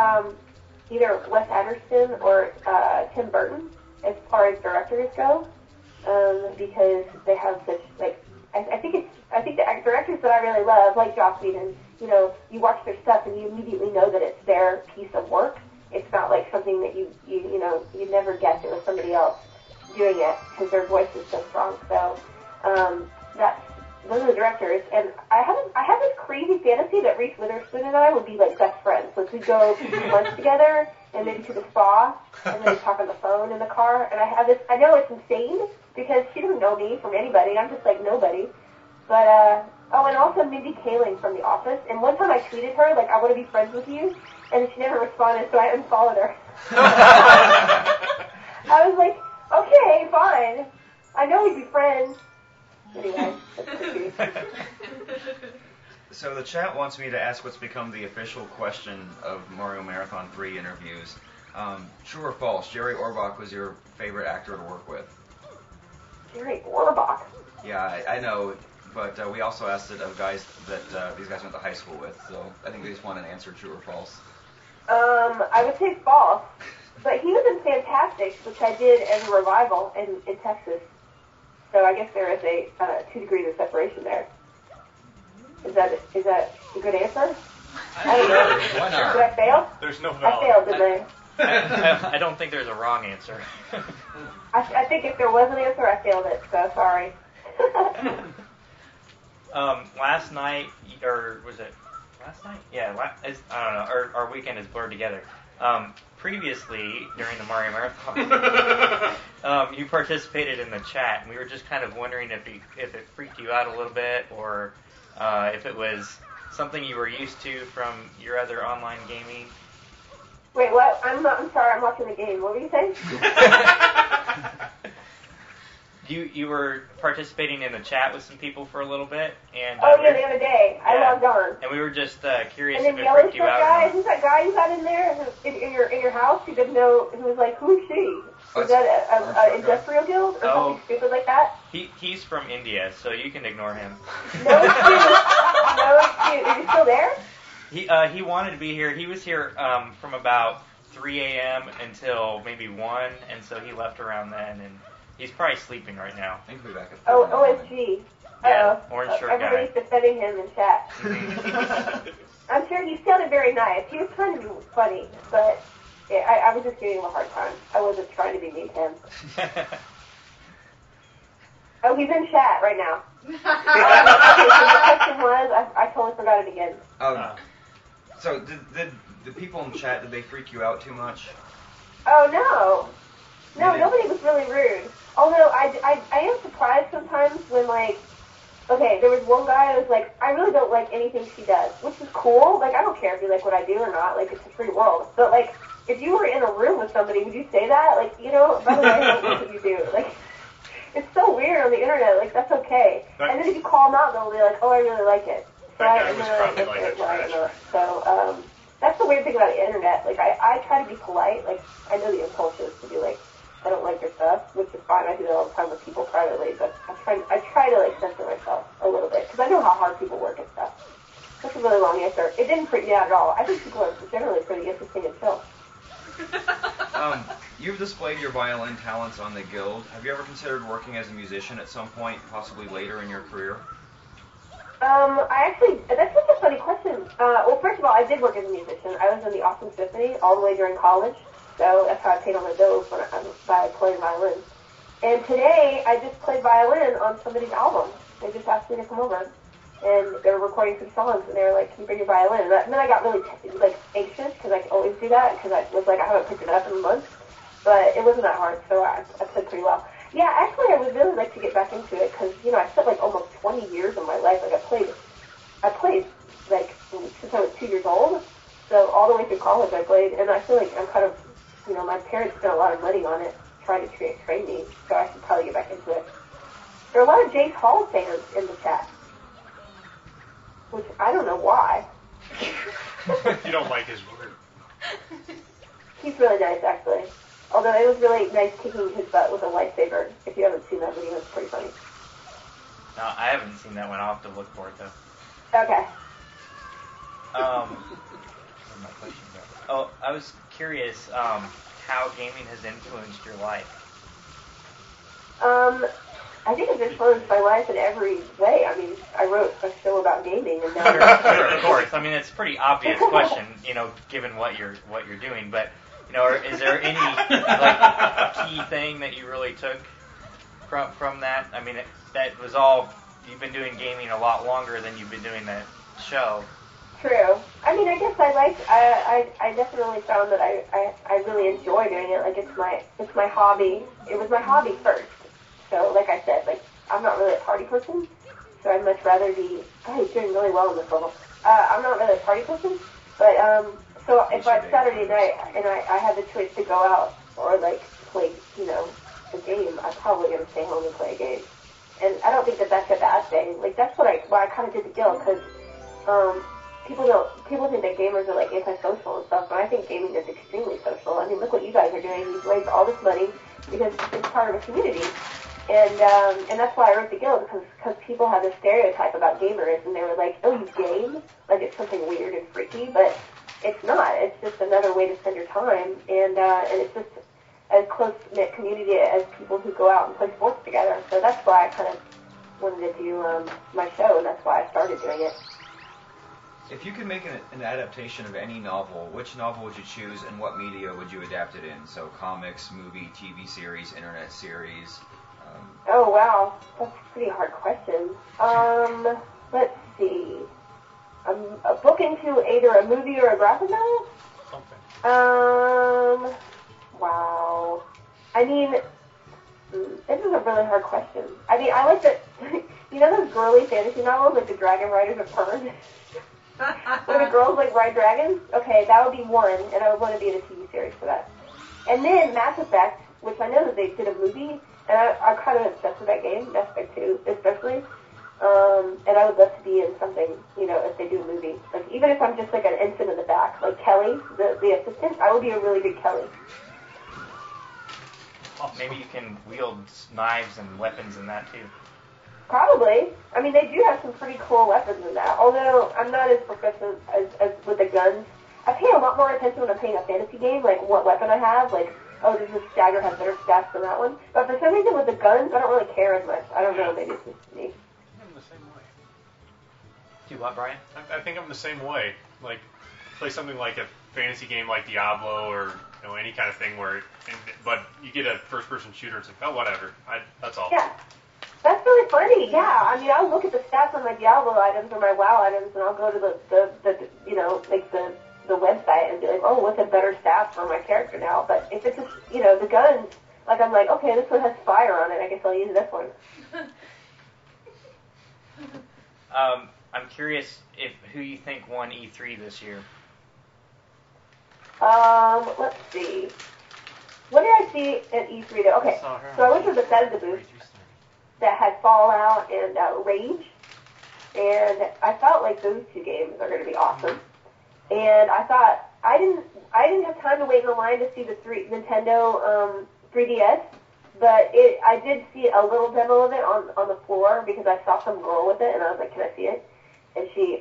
either Wes Anderson or Tim Burton as far as directors go, because they have such I think the directors that I really love, like Joss Whedon, you watch their stuff and you immediately know that it's their piece of work. It's not like something that you never guess it was somebody else doing it because their voice is so strong. So one of the directors, and I have this crazy fantasy that Reese Witherspoon and I would be like best friends. Like we'd go to lunch together, and maybe to the spa, and then talk on the phone in the car. And I have this. I know it's insane because she doesn't know me from anybody. I'm just like nobody. But oh, and also Mindy Kaling from The Office. And one time I tweeted her like I want to be friends with you, and she never responded, so I unfollowed her. I was like, okay, fine. I know we'd be friends. Anyway, that's creepy. So the chat wants me to ask what's become the official question of Mario Marathon 3 interviews. True or false, Jerry Orbach was your favorite actor to work with? Jerry Orbach? Yeah, I know, but we also asked it of guys that these guys went to high school with, so I think they just want an answer, true or false. I would say false, but he was in Fantastic, which I did as a revival in Texas. So I guess there is a 2 degrees of separation there. Is that a good answer? I don't know. Why not? Did I fail? There's no I valid. failed, didn't I? I don't think there's a wrong answer. I think if there was an answer, I failed it, so sorry. Last night, or was it last night? Yeah, I don't know. Our weekend is blurred together. Previously, during the Mario Marathon, you participated in the chat, and we were just kind of wondering if it freaked you out a little bit, or if it was something you were used to from your other online gaming. Wait, what? I'm sorry, I'm watching the game. What were you saying? You were participating in the chat with some people for a little bit, and Oh yeah, the other day. I logged on. and we were just curious And then if it Yellow freaked you Shirt out. guy, who's that guy you got in there in your house who didn't know, who was like, who's she? Was that an industrial guild or something stupid like that? He's from India, so you can ignore him. No excuse. Is he still there? He wanted to be here. He was here from about 3 a.m. until maybe 1, and so he left around then, and he's probably sleeping right now. I think we'll be back at Oh, OSG. Yeah, orange shirt everybody's guy. defending him in chat. I'm sure he sounded very nice. He was trying to be funny, but yeah, I was just giving him a hard time. I wasn't trying to be mean to him. Oh, he's in chat right now. Okay, so the question was, I totally forgot it again. So did the people in the chat, did they freak you out too much? Oh, no. No, nobody was really rude. Although I am surprised sometimes when, like, okay, there was one guy who was like, I really don't like anything she does, which is cool. Like, I don't care if you like what I do or not. Like, it's a free world. But, like, if you were in a room with somebody, would you say that? Like, you know, by the way, I don't like what you do. Like, it's so weird on the internet. Like, that's okay. And then if you call them out, they'll be like, oh, I really like it. So that's the weird thing about the internet. Like, I try to be polite. Like, I know the impulse is to be like, I don't like your stuff, which is fine. I do that all the time with people privately, but I try to like censor myself a little bit because I know how hard people work and stuff. That's a really long answer. It didn't freak me out at all. I think people are generally pretty interesting and chill. You've displayed your violin talents on the Guild. Have you ever considered working as a musician at some point, possibly later in your career? That's such a funny question. Well, first of all, I did work as a musician. I was in the Austin Symphony all the way during college. So that's how I paid all my bills by playing violin. And today, I just played violin on somebody's album. They just asked me to come over. And they were recording some songs, and they were like, can you bring your violin? And then I got really anxious, because I always do that, because I was like, I haven't picked it up in a month. But it wasn't that hard, so I played pretty well. Yeah, actually, I would really like to get back into it, because, you know, I spent like almost 20 years of my life. Like, I played like since I was 2 years old. So all the way through college I played, and I feel like I'm kind of, you know, my parents spent a lot of money on it, trying to train me, so I should probably get back into it. There are a lot of Jace Hall fans in the chat, which I don't know why. You don't like his word. He's really nice, actually. Although it was really nice kicking his butt with a lightsaber. If you haven't seen that video, it's pretty funny. No, I haven't seen that one. I'll have to look for it, though. Okay. Where'd my question go? Oh, I was curious how gaming has influenced your life. I think it's influenced my life in every way. I mean, I wrote a show about gaming, and now Sure, of course. I mean, it's a pretty obvious question, you know, given what you're doing. But you know, is there any like key thing that you really took from that? I mean, that was all you've been doing gaming a lot longer than you've been doing that show. True. I mean, I guess I definitely found that I really enjoy doing it. Like it's my hobby. It was my hobby first. So like I said, like I'm not really a party person. So I'd much rather be. God, he's doing really well in this level. I'm not really a party person, but so if it's Saturday night and I have the choice to go out or like play, a game, I'm probably gonna stay home and play a game. And I don't think that that's a bad thing. Like that's why I kind of did the guild because people think that gamers are like antisocial and stuff, but I think gaming is extremely social. I mean, look what you guys are doing. You've raised all this money because it's part of a community. And that's why I wrote the guild, because people have this stereotype about gamers, and they were like, oh, you game? Like it's something weird and freaky, but it's not. It's just another way to spend your time, and it's just as close-knit community as people who go out and play sports together. So that's why I kind of wanted to do my show, and that's why I started doing it. If you could make an adaptation of any novel, which novel would you choose, and what media would you adapt it in? So comics, movie, TV series, internet series. Oh wow, that's a pretty hard question. Let's see. A book into either a movie or a graphic novel? Something. Wow. I mean, this is a really hard question. I mean, I like that. You know those girly fantasy novels, like the Dragon Riders of Pern? Where the girls like ride dragons? Okay, that would be one, and I would want to be in a TV series for that. And then Mass Effect, which I know that they did a movie. And I'm kind of obsessed with that game, Mass Effect 2 especially. And I would love to be in something, if they do a movie. Like, even if I'm just like an ensign in the back, like Kelly, the assistant, I would be a really good Kelly. Maybe you can wield knives and weapons in that too. Probably. I mean, they do have some pretty cool weapons in that. Although I'm not as proficient as with the guns. I pay a lot more attention when I'm playing a fantasy game, like what weapon I have, like. Oh, does this dagger have better stats than that one? But for some reason with the guns, I don't really care as much. I don't know, maybe it's just me. I'm the same way. Do what, Brian? I think I'm the same way. Like, play something like a fantasy game like Diablo or any kind of thing but you get a first-person shooter, it's like, oh, whatever. That's all. Yeah. That's really funny, yeah. I mean, I'll look at the stats on my Diablo items or my WoW items, and I'll go to the website and be like, oh, what's a better stat for my character now? But if it's just, the guns, like I'm like, okay, this one has fire on it, I guess I'll use this one. I'm curious who you think won E3 this year. Let's see. What did I see at E3 though? Okay, so I went to the Bethesda booth that had Fallout and Rage, and I felt like those two games are going to be awesome. And I thought I didn't have time to wait in the line to see the Nintendo 3DS, but I did see a little demo of it on the floor because I saw some girl with it, and I was like, can I see it? And she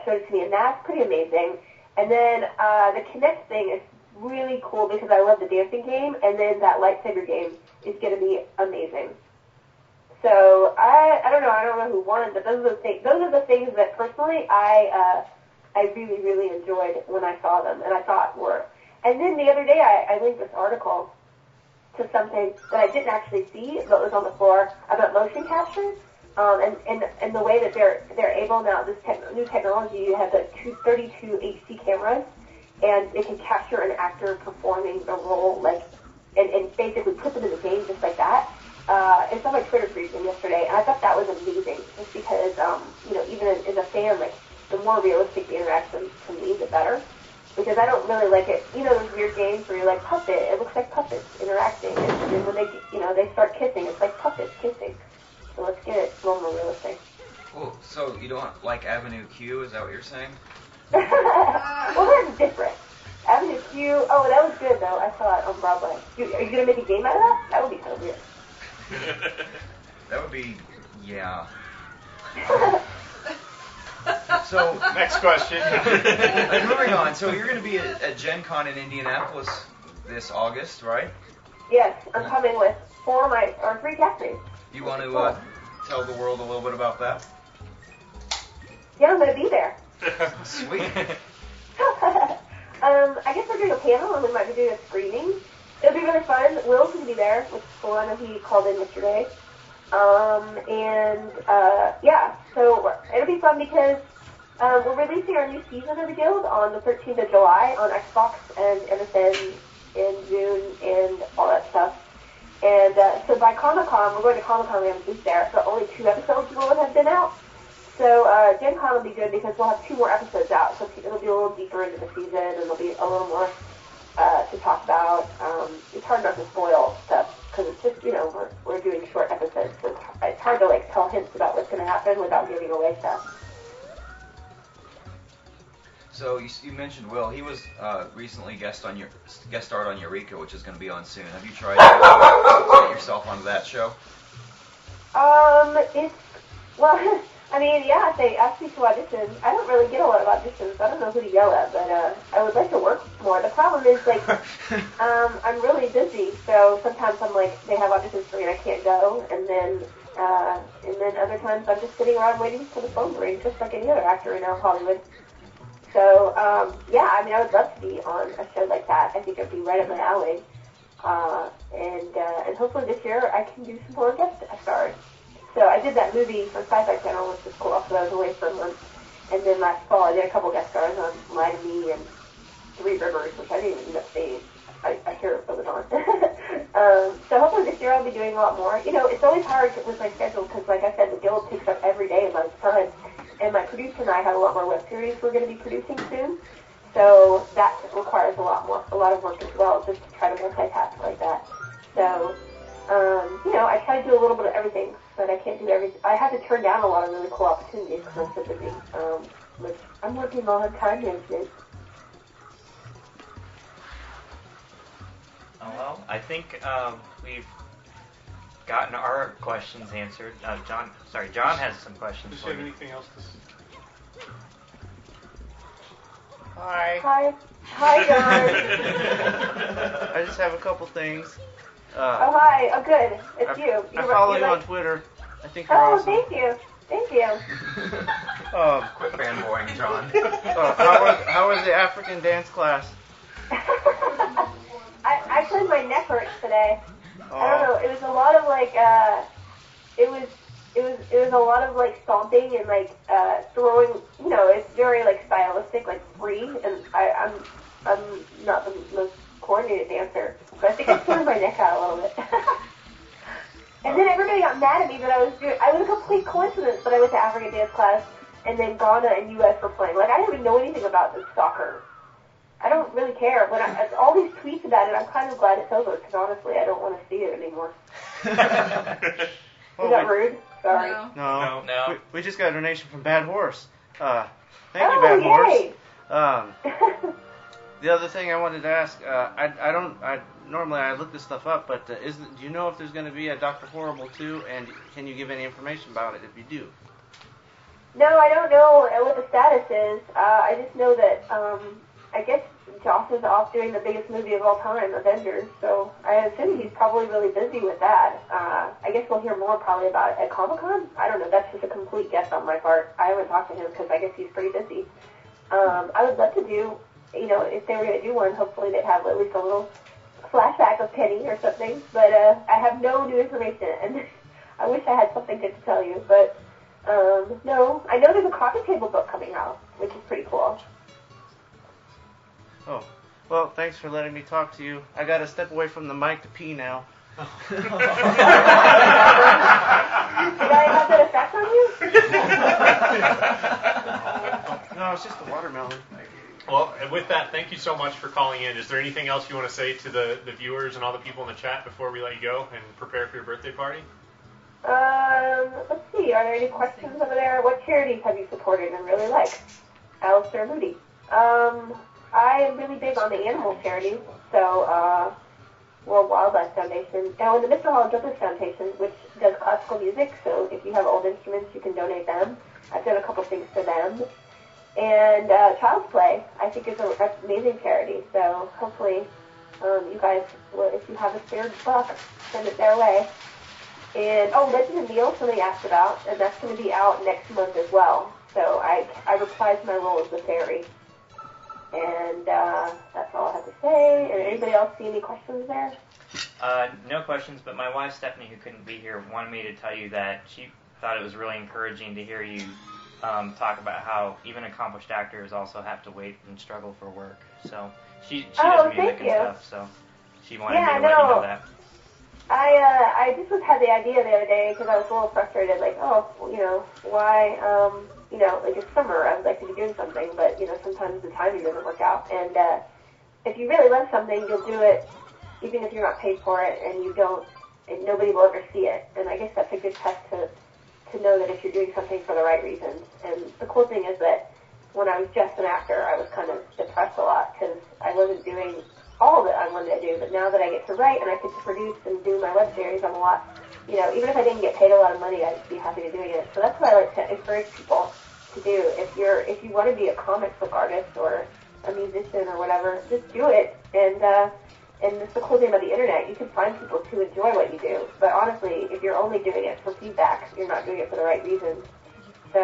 showed it to me, and that's pretty amazing. And then the Kinect thing is really cool because I love the dancing game, and then that lightsaber game is going to be amazing. So I don't know who won, but those are the things that personally I really, really enjoyed when I saw them, and I thought were. And then the other day, I linked this article to something that I didn't actually see, but was on the floor about motion capture, and the way that they're able now. This new technology, you have the 32 HD cameras, and it can capture an actor performing a role, and basically put them in the game just like that. It's on my Twitter feed from yesterday, and I thought that was amazing, just because, even as a fan, the more realistic the interaction to me, the better. Because I don't really like it. Those weird games where you're like, puppet, it looks like puppets interacting. And then when they start kissing, it's like puppets kissing. So let's get it a little more realistic. Oh, so you don't like Avenue Q, is that what you're saying? Well, that's different. Avenue Q, oh, that was good though. I saw it on Broadway. Are you going to make a game out of that? That would be kind of weird. That would be, yeah. So next question. And moving on. So you're going to be at Gen Con in Indianapolis this August, right? Yes, I'm coming with 3 castmates. You want to tell the world a little bit about that? Yeah, I'm going to be there. Sweet. I guess we're doing a panel, and we might be doing a screening. It'll be really fun. Will's going to be there, which is cool. I know he called in yesterday. Yeah, so it'll be fun because we're releasing our new season of the Guild on the 13th of July on Xbox and MSN in June and all that stuff. And so by Comic-Con, we're going to Comic-Con, we have a booth there, but only 2 episodes will have been out. So Gen Con will be good because we'll have 2 more episodes out, so it'll be a little deeper into the season and there'll be a little more to talk about. It's hard not to spoil stuff because it's just, we're doing short episodes, so it's hard to tell hints about what's going to happen without giving away stuff. So you mentioned Will. He was recently guest starred on Eureka, which is going to be on soon. Have you tried to get yourself onto that show? Yeah, they asked me to audition. I don't really get a lot of auditions. I don't know who to yell at, but I would like to work more. The problem is, I'm really busy, so sometimes I'm they have auditions for me and I can't go, and then other times I'm just sitting around waiting for the phone to ring, just like any other actor in Hollywood. So, I would love to be on a show like that. I think it'd be right up my alley. And hopefully this year I can do some more guest stars. So I did that movie for Sci-Fi Channel, which was cool, so I was away for a month. And then last fall I did a couple guest stars on Lie to Me and Three Rivers, which I didn't even end up seeing. I hear it was on. So hopefully this year I'll be doing a lot more. It's always hard with my schedule because, like I said, the Guild takes up every day of my time. And my producer and I have a lot more web series we're going to be producing soon. So that requires a lot of work as well, just to try to multitask like that. So, I try to do a little bit of everything, but I can't do everything. I have to turn down a lot of really cool opportunities because I'm so busy, which I'm working on time management. Well, I think we've gotten our questions answered. John has some questions Does for you have you. anything else to say? Hi. Hi, John. I just have a couple things. Oh, hi. Oh, good. It's you. I follow you on Twitter. I think you're awesome. Thank you. Thank you. Quit fanboying, John. How was the African dance class? I played my neck hurts today. I don't know. It was a lot of it was a lot of stomping and throwing. It's very stylistic, free. And I'm not the most coordinated dancer, so I think I threw my neck out a little bit. And then everybody got mad at me that I was a complete coincidence that I went to African dance class and then Ghana and U.S. were playing. I didn't even know anything about this soccer. I don't really care. When all these tweets about it, I'm kind of glad it's over because honestly, I don't want to see it anymore. Is that rude? Sorry. No. We just got a donation from Bad Horse. Thank you, Bad yay. Horse. The other thing I wanted to ask, normally I look this stuff up, but do you know if there's going to be a Dr. Horrible 2, and can you give any information about it if you do? No, I don't know what the status is. I just know that I guess Joss is off doing the biggest movie of all time, Avengers, so I assume he's probably really busy with that. I guess we'll hear more probably about it at Comic-Con. I don't know, that's just a complete guess on my part. I haven't talked to him because I guess he's pretty busy. I would love to do, if they were going to do one, hopefully they'd have at least a little flashback of Penny or something, but I have no new information, and I wish I had something good to tell you, but no. I know there's a coffee table book coming out, which is pretty cool. Oh, well, thanks for letting me talk to you. I got to step away from the mic to pee now. Did I have that effect on you? No, it's just the watermelon. Well, and with that, thank you so much for calling in. Is there anything else you want to say to the viewers and all the people in the chat before we let you go and prepare for your birthday party? Let's see. Are there any questions over there? What charities have you supported and really liked? Alistair Moody. I am really big on the animal charities, so World Wildlife Foundation, and the Mr. Hall Douglas Foundation, which does classical music, so if you have old instruments, you can donate them. I've done a couple things for them. And Child's Play, I think, is an amazing charity, so hopefully you guys will, if you have a spare buck, send it their way. And, Legend of Neil, somebody asked about, and that's going to be out next month as well. So I reprised my role as the fairy. And that's all I have to say. And anybody else see any questions there? No questions, but my wife Stephanie, who couldn't be here, wanted me to tell you that she thought it was really encouraging to hear you talk about how even accomplished actors also have to wait and struggle for work. So she does music and stuff, so she wanted me to let you know that. I just had the idea the other day because I was a little frustrated, like, why, like it's summer, I would like to be doing something, but, sometimes the timing doesn't work out. And if you really love something, you'll do it even if you're not paid for it, and nobody will ever see it. And I guess that's a good test to know that if you're doing something for the right reasons. And the cool thing is that when I was just an actor, I was kind of depressed a lot because I wasn't doing all that I wanted to do, but now that I get to write and I get to produce and do my web series, I'm a lot, even if I didn't get paid a lot of money, I'd be happy to doing it. So that's what I like to encourage people to do. If you want to be a comic book artist or a musician or whatever, just do it. And it's the cool thing about the internet. You can find people to enjoy what you do. But honestly, if you're only doing it for feedback, you're not doing it for the right reasons. So,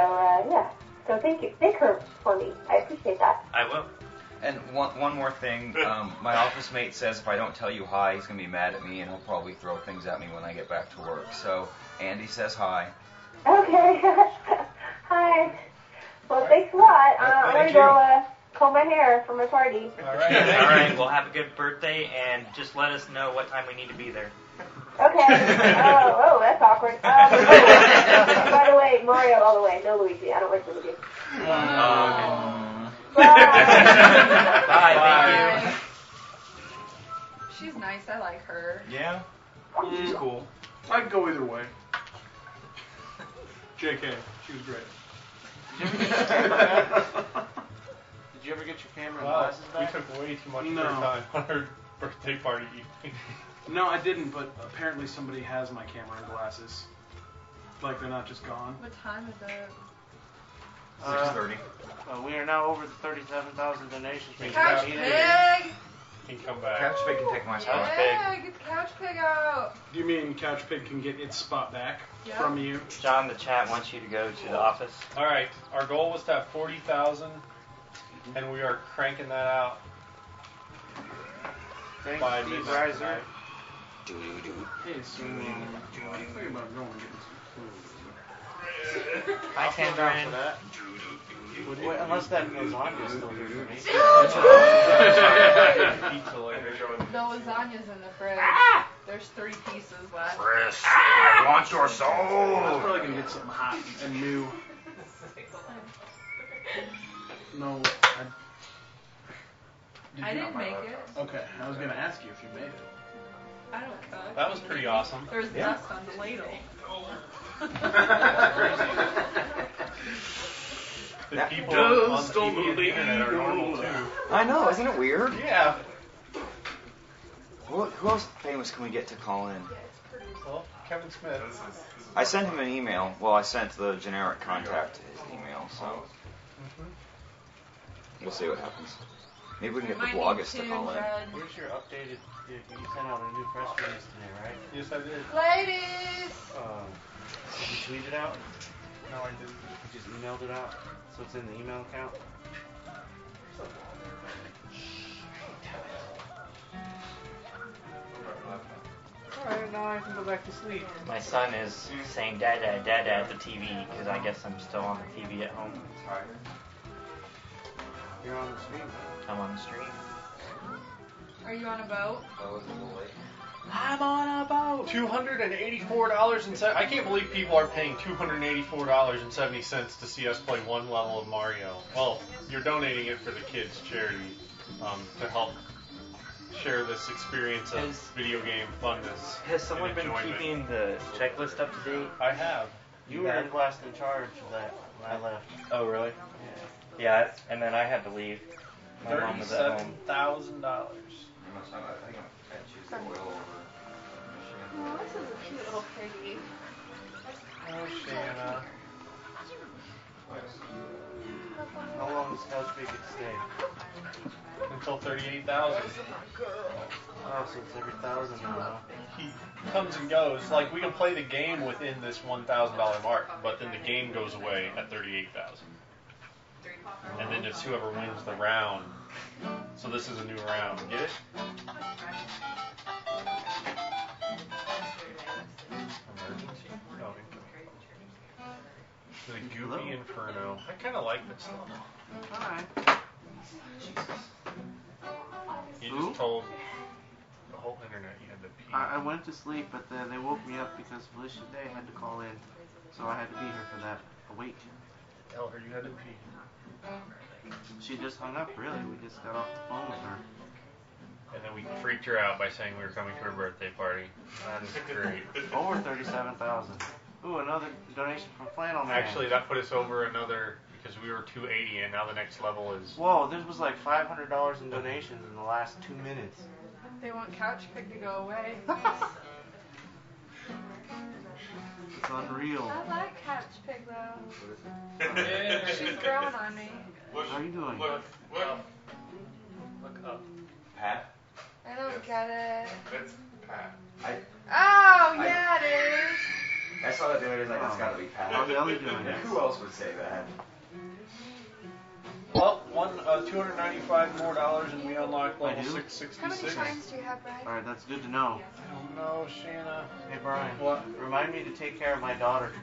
yeah. So thank you. Thank her for me. I appreciate that. I will. And one more thing, my office mate says if I don't tell you hi, he's going to be mad at me, and he'll probably throw things at me when I get back to work. So, Andy says hi. Okay. Hi. Well, thanks a lot. I'm going to go comb my hair for my party. All right. Well, have a good birthday, and just let us know what time we need to be there. Okay. Oh, that's awkward. By the way, Mario all the way. No Luigi. I don't like Luigi. Okay. Bye. Bye. Thank you. She's nice. I like her. Yeah? She's cool. I'd go either way. JK. She was great. Did you ever get your camera and Wow, glasses we back? took way too much of No. your time on her birthday party evening. No, I didn't, but apparently somebody has my camera and glasses. Like they're not just gone. What time is it? 6:30. We are now over the 37,000 donations. Couch Pig! Can come back. Couch Pig can take my spot. Yeah, get the Couch Pig out. Do you mean Couch Pig can get its spot back Yeah. from you? John, the chat wants you to go to the office. All right, our goal was to have 40,000, and we are cranking that out Thanks, by Steve midnight Reiser. tonight. Hey, so I'm thinking about going and getting some food. Hi, I'll come down Tangerine. for that. Wait, unless that lasagna's still here for me. Pizza later. The lasagna's in the fridge. There's 3 pieces left. Chris, I want your I was soul. probably gonna get something hot and new. No, I didn't make it. Okay, I was gonna ask you if you made it. I don't cook. That was pretty awesome. There's dust on the ladle. The people on TV and the internet are normal too. I know, isn't it weird? Yeah. Who else famous can we get to call in? Well, Kevin Smith. I sent him an email. Well, I sent the generic contact to his email, so we'll see what happens. Maybe we can get the bloggers to call in. Here's your updated. You sent out a new press release today, right? Yes, I did. Ladies! Did you tweet it out? No, I didn't. You just emailed it out? So it's in the email account? Alright, now I can go back to sleep. My son is saying dada, dada at the TV because I guess I'm still on the TV at home. You're on the stream. I'm on the stream. Are you on a boat? I'm on a boat. $284 and I can't believe people are paying $284.70 to see us play one level of Mario. Well, you're donating it for the kids' charity to help share this experience of video game funness. Has someone and been enjoyment. keeping the checklist up to date? I have. You were last in charge of that when I left. Oh, really? Yeah, and then I had to leave. My mom was at home. $37,000. Oh, this is a cute little piggy. Oh, Shanna. How long does Couch Pig get to stay? Until 38,000. Oh, so it's every 1,000 now. He comes and goes. Like, we can play the game within this $1,000 mark, but then the game goes away at 38,000. And then it's whoever wins the round. So this is a new round. Get it? The Goopy Inferno. I kind of like this level. Alright. You just told the whole internet you had to pee. I went to sleep, but then they woke me up because Felicia Day had to call in, so I had to be here for that. Awake. Tell her you had to pee. She just hung up, really. We just got off the phone with her. And then we freaked her out by saying we were coming to her birthday party. That is great. Over 37,000. Ooh, another donation from Flannel Man. Actually, that put us over another, because we were 280, and now the next level is... Whoa, this was like $500 in donations in the last 2 minutes. They want Couch Pig to go away. It's unreal. I like Couch Pig though. Yeah. She's growing on me. How are you doing? Look up. Pat? I don't get it. That's Pat. Oh, yeah, it is. I saw that the other day. Like, that's gotta be Pat. How's Ellie doing? Who else would say that? Well, $295 more and we unlocked I level do? 666. How many times do you have, Brian? Alright, that's good to know. I don't know, Shanna. Hey, Brian. What? Remind me to take care of my daughter